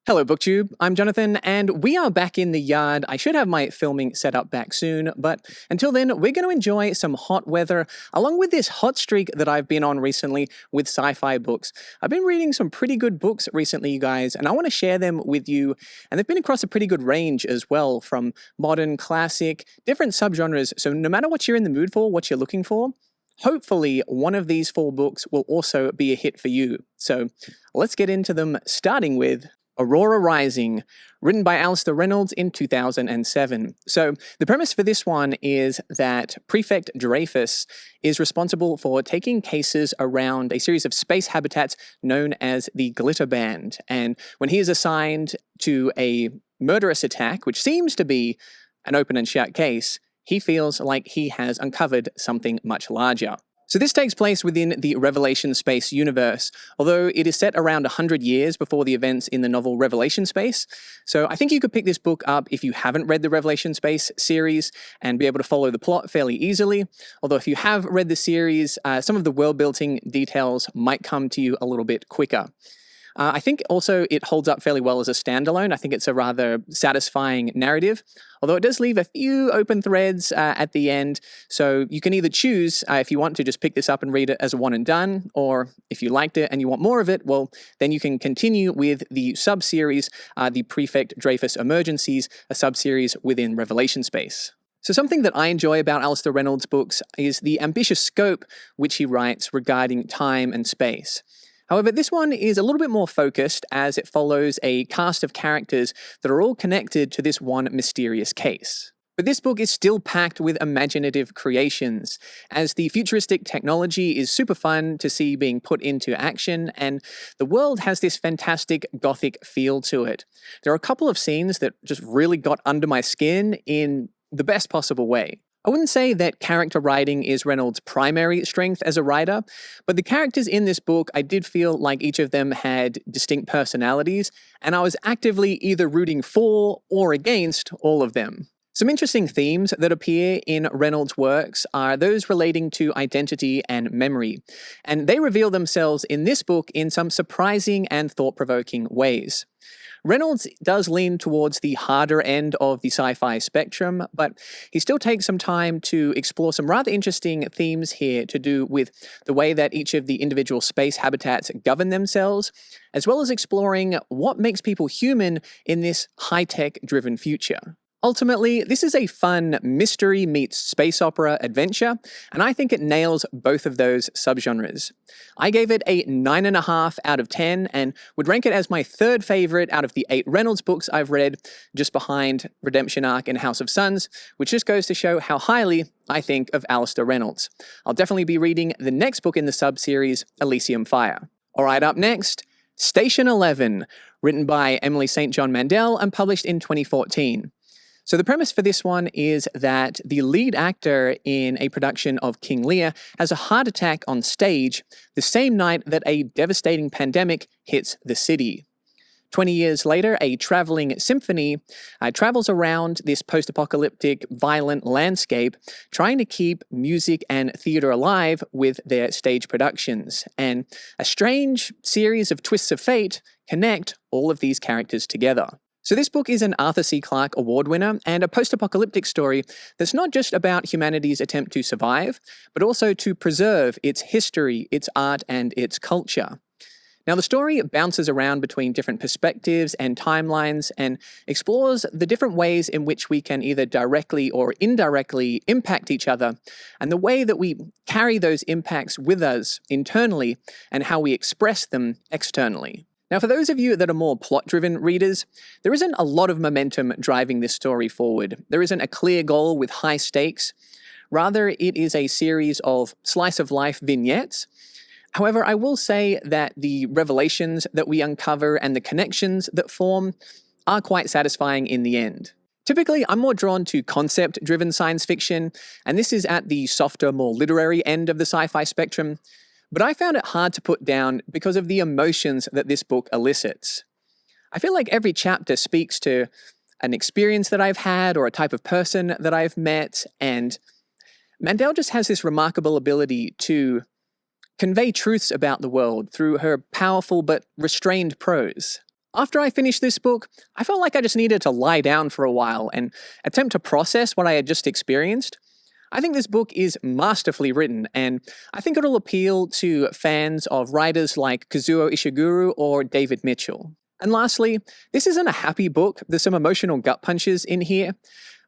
Hello, BookTube. I'm Jonathan, and we are back in the yard. I should have my filming set up back soon, but until then, we're going to enjoy some hot weather, along with this hot streak that I've been on recently with sci-fi books. I've been reading some pretty good books recently, you guys, and I want to share them with you, and they've been across a pretty good range as well, from modern, classic, different subgenres, so no matter what you're in the mood for, what you're looking for, hopefully one of these 4 books will also be a hit for you. So let's get into them, starting with Aurora Rising, written by Alastair Reynolds in 2007. So the premise for this one is that Prefect Dreyfus is responsible for taking cases around a series of space habitats known as the Glitter Band. And when he is assigned to a murderous attack, which seems to be an open and shut case, he feels like he has uncovered something much larger. So this takes place within the Revelation Space universe, although it is set around 100 years before the events in the novel Revelation Space. So I think you could pick this book up if you haven't read the Revelation Space series and be able to follow the plot fairly easily. Although if you have read the series, some of the world-building details might come to you a little bit quicker. I think also it holds up fairly well as a standalone. I think it's a rather satisfying narrative, although it does leave a few open threads at the end. So you can either choose, if you want to just pick this up and read it as a one and done, or if you liked it and you want more of it, well, then you can continue with the sub-series, the Prefect Dreyfus Emergencies, a sub-series within Revelation Space. So something that I enjoy about Alastair Reynolds' books is the ambitious scope which he writes regarding time and space. However, this one is a little bit more focused as it follows a cast of characters that are all connected to this one mysterious case. But this book is still packed with imaginative creations, as the futuristic technology is super fun to see being put into action, and the world has this fantastic gothic feel to it. There are a couple of scenes that just really got under my skin in the best possible way. I wouldn't say that character writing is Reynolds' primary strength as a writer, but the characters in this book, I did feel like each of them had distinct personalities, and I was actively either rooting for or against all of them. Some interesting themes that appear in Reynolds' works are those relating to identity and memory, and they reveal themselves in this book in some surprising and thought-provoking ways. Reynolds does lean towards the harder end of the sci-fi spectrum, but he still takes some time to explore some rather interesting themes here to do with the way that each of the individual space habitats govern themselves, as well as exploring what makes people human in this high-tech driven future. Ultimately, this is a fun mystery meets space opera adventure, and I think it nails both of those subgenres. I gave it a 9.5 out of 10 and would rank it as my 3rd favorite out of the 8 Reynolds books I've read, just behind Redemption Arc and House of Suns, which just goes to show how highly I think of Alastair Reynolds. I'll definitely be reading the next book in the sub-series, Elysium Fire. Alright, up next, Station 11, written by Emily St. John Mandel and published in 2014. So the premise for this one is that the lead actor in a production of King Lear has a heart attack on stage the same night that a devastating pandemic hits the city. 20 years later, a traveling symphony travels around this post-apocalyptic, violent landscape, trying to keep music and theater alive with their stage productions. And a strange series of twists of fate connect all of these characters together. So this book is an Arthur C. Clarke Award winner and a post-apocalyptic story that's not just about humanity's attempt to survive, but also to preserve its history, its art, and its culture. Now, the story bounces around between different perspectives and timelines and explores the different ways in which we can either directly or indirectly impact each other, and the way that we carry those impacts with us internally and how we express them externally. Now, for those of you that are more plot-driven readers, there isn't a lot of momentum driving this story forward. There isn't a clear goal with high stakes. Rather, it is a series of slice-of-life vignettes. However, I will say that the revelations that we uncover and the connections that form are quite satisfying in the end. Typically, I'm more drawn to concept-driven science fiction, and this is at the softer, more literary end of the sci-fi spectrum. But I found it hard to put down because of the emotions that this book elicits. I feel like every chapter speaks to an experience that I've had or a type of person that I've met, and Mandel just has this remarkable ability to convey truths about the world through her powerful but restrained prose. After I finished this book, I felt like I just needed to lie down for a while and attempt to process what I had just experienced. I think this book is masterfully written, and I think it'll appeal to fans of writers like Kazuo Ishiguro or David Mitchell. And lastly, this isn't a happy book. There's some emotional gut punches in here.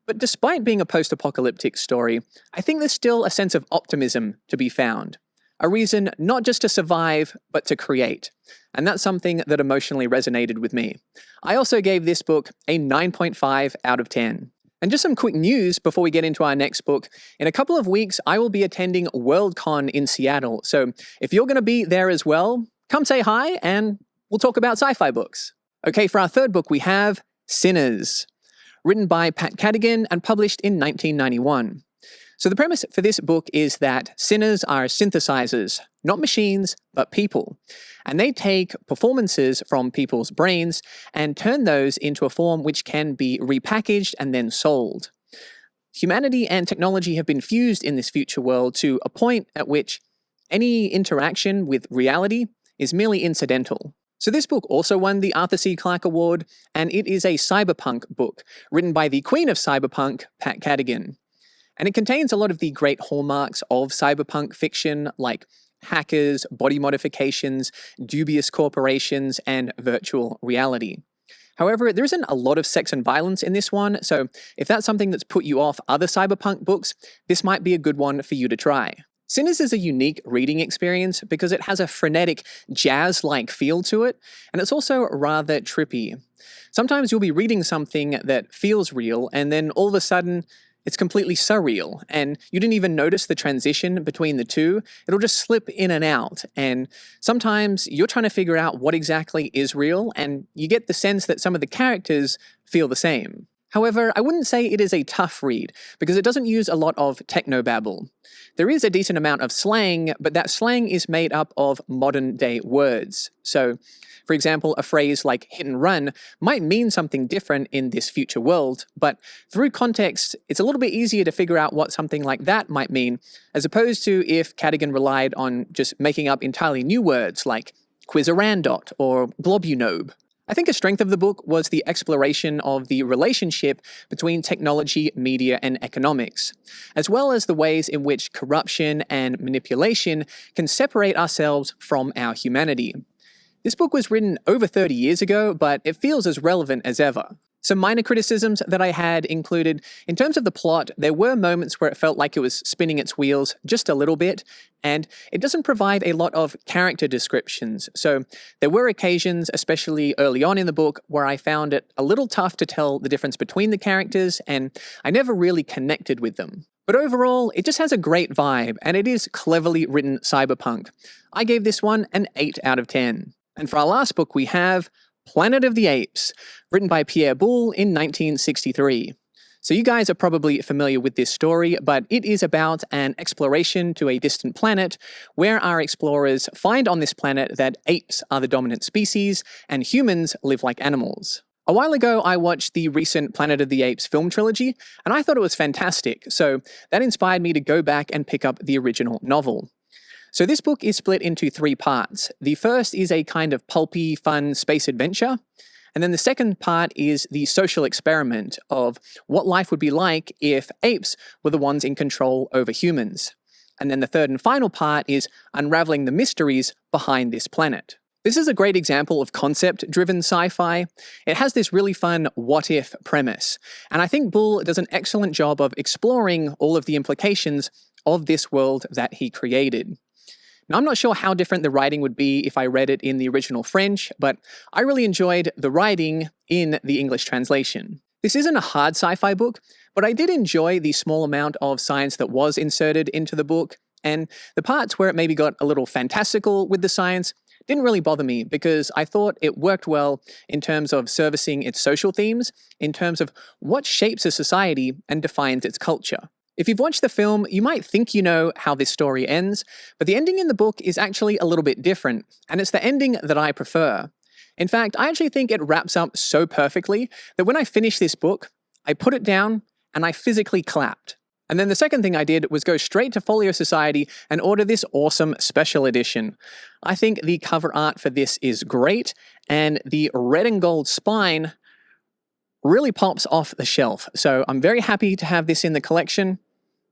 But despite being a post-apocalyptic story, I think there's still a sense of optimism to be found. A reason not just to survive, but to create. And that's something that emotionally resonated with me. I also gave this book a 9.5 out of 10. And just some quick news before we get into our next book. In a couple of weeks, I will be attending Worldcon in Seattle. So if you're going to be there as well, come say hi and we'll talk about sci-fi books. Okay, for our third book, we have Synners, written by Pat Cadigan and published in 1991. So the premise for this book is that sinners are synthesizers, not machines, but people. And they take performances from people's brains and turn those into a form which can be repackaged and then sold. Humanity and technology have been fused in this future world to a point at which any interaction with reality is merely incidental. So this book also won the Arthur C. Clarke Award, and it is a cyberpunk book written by the queen of cyberpunk, Pat Cadigan. And it contains a lot of the great hallmarks of cyberpunk fiction, like hackers, body modifications, dubious corporations, and virtual reality. However, there isn't a lot of sex and violence in this one, so if that's something that's put you off other cyberpunk books, this might be a good one for you to try. Synners is a unique reading experience because it has a frenetic, jazz-like feel to it, and it's also rather trippy. Sometimes you'll be reading something that feels real, and then all of a sudden, it's completely surreal, and you didn't even notice the transition between the two. It'll just slip in and out, and sometimes you're trying to figure out what exactly is real, and you get the sense that some of the characters feel the same. However, I wouldn't say it is a tough read, because it doesn't use a lot of technobabble. There is a decent amount of slang, but that slang is made up of modern-day words. So, for example, a phrase like hit and run might mean something different in this future world, but through context, it's a little bit easier to figure out what something like that might mean, as opposed to if Cadigan relied on just making up entirely new words like quizzerandot or globunobe. I think a strength of the book was the exploration of the relationship between technology, media, and economics, as well as the ways in which corruption and manipulation can separate ourselves from our humanity. This book was written over 30 years ago, but it feels as relevant as ever. Some minor criticisms that I had included, in terms of the plot, there were moments where it felt like it was spinning its wheels just a little bit, and it doesn't provide a lot of character descriptions. So there were occasions, especially early on in the book, where I found it a little tough to tell the difference between the characters, and I never really connected with them. But overall, it just has a great vibe, and it is cleverly written cyberpunk. I gave this one an 8 out of 10. And for our last book, we have Planet of the Apes, written by Pierre Boulle in 1963. So you guys are probably familiar with this story, but it is about an exploration to a distant planet where our explorers find on this planet that apes are the dominant species and humans live like animals. A while ago, I watched the recent Planet of the Apes film trilogy, and I thought it was fantastic, so that inspired me to go back and pick up the original novel. So this book is split into 3 parts. The first is a kind of pulpy, fun space adventure. And then the second part is the social experiment of what life would be like if apes were the ones in control over humans. And then the third and final part is unraveling the mysteries behind this planet. This is a great example of concept-driven sci-fi. It has this really fun what-if premise. And I think Boulle does an excellent job of exploring all of the implications of this world that he created. Now, I'm not sure how different the writing would be if I read it in the original French, but I really enjoyed the writing in the English translation. This isn't a hard sci-fi book, but I did enjoy the small amount of science that was inserted into the book, and the parts where it maybe got a little fantastical with the science didn't really bother me because I thought it worked well in terms of servicing its social themes, in terms of what shapes a society and defines its culture. If you've watched the film, you might think you know how this story ends, but the ending in the book is actually a little bit different, and it's the ending that I prefer. In fact, I actually think it wraps up so perfectly that when I finished this book, I put it down and I physically clapped. And then the second thing I did was go straight to Folio Society and order this awesome special edition. I think the cover art for this is great, and the red and gold spine really pops off the shelf. So I'm very happy to have this in the collection.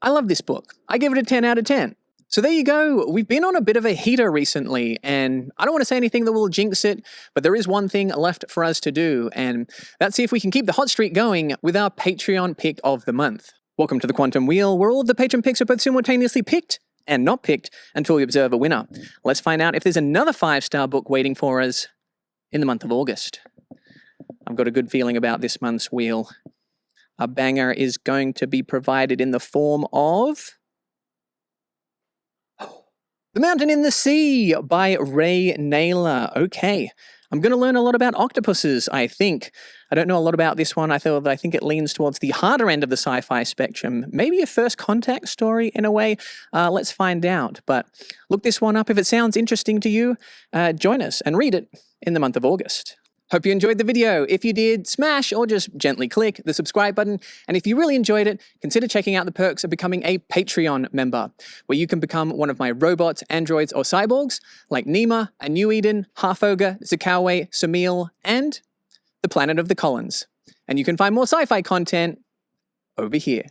I love this book. I give it a 10 out of 10. So there you go. We've been on a bit of a heater recently, and I don't want to say anything that will jinx it, but there is one thing left for us to do, and that's see if we can keep the hot streak going with our Patreon pick of the month. Welcome to the Quantum Wheel, where all of the patron picks are both simultaneously picked and not picked until we observe a winner. Let's find out if there's another 5-star book waiting for us in the month of August. I've got a good feeling about this month's wheel. A banger is going to be provided in the form of The Mountain in the Sea by Ray Naylor. Okay, I'm going to learn a lot about octopuses, I think. I don't know a lot about this one. I think it leans towards the harder end of the sci-fi spectrum. Maybe a first contact story in a way. Let's find out. But look this one up. If it sounds interesting to you, join us and read it in the month of August. Hope you enjoyed the video. If you did, smash or just gently click the subscribe button. And if you really enjoyed it, consider checking out the perks of becoming a Patreon member, where you can become one of my robots, androids, or cyborgs, like Nima, A New Eden, Half-Ogre, Zakawe, Samil, and the Planet of the Collins. And you can find more sci-fi content over here.